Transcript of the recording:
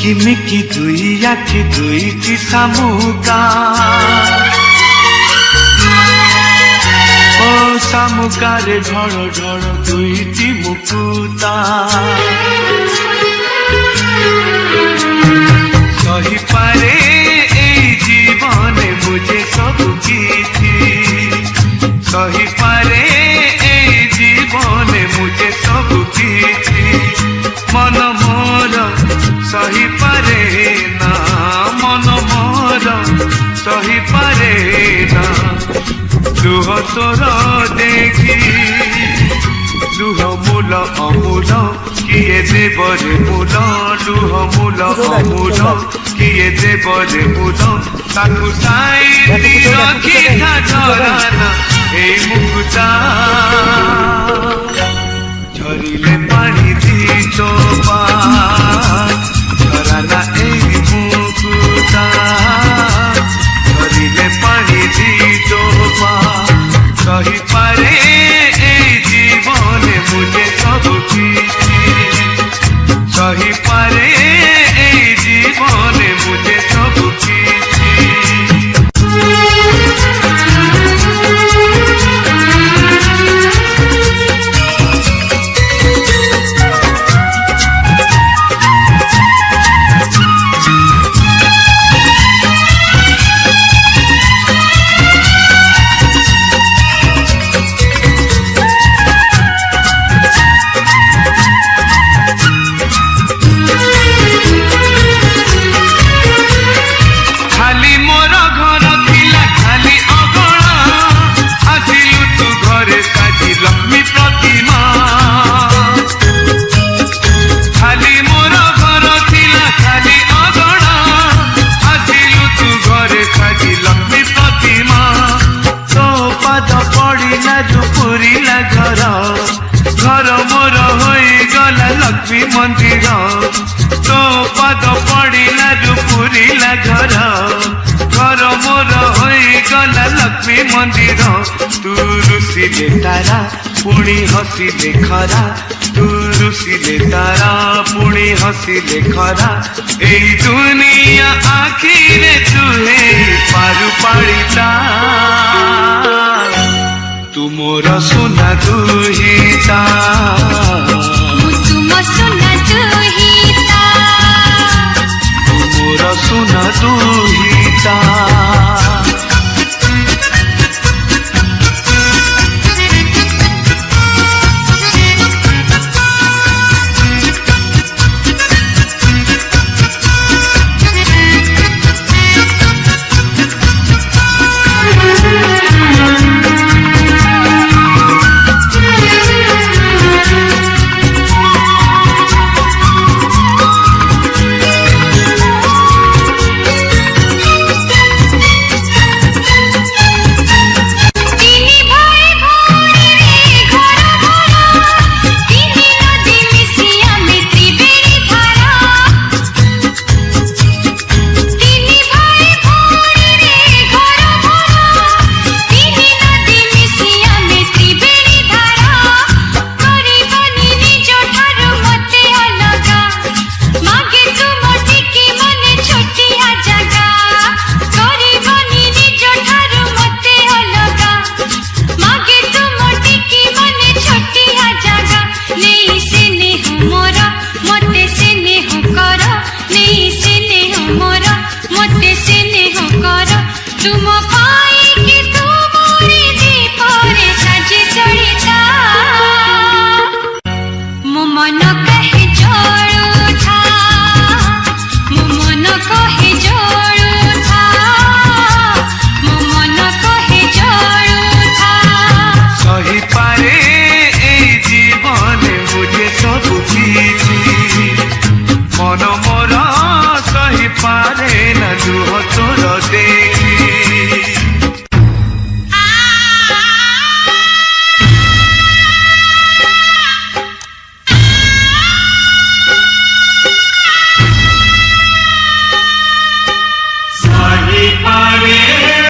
Mickey दुई आखि दुईटी शामुका ओ शामुकारे ढळ ढळ दुईटी मुकुता सही पारे ए जीवने मुझे सब किछि सही पारे ए जीवने मुझे सब किछि मन मोर सही पारे ना मन मोर सही पारे ना लुह तोर देखी लुह मूल अमूल किए देवरे मूल लुह मूल अमूल किए देवरे मूल ताकू साई रखी था झराना ए मुकुता झरिले पानी दी चोपा झराना ए मुकुता झरिले पानी दी चोपा सही पारे ए जीवन मुझे सब किछि सही पारे ए जीवन मुझे सब किछि लक्ष्मी मंदिर तो पद पड़ा पुरीला घर घर मोर हो गला लक्ष्मी मंदिर तू रुसिले तारा पुणी हसिले खरा तू रुसिले तारा पुणी हसिले खरा ए दुनिया आखिरे तुहे पारु पाड़िता तू मोर सुना दुहिता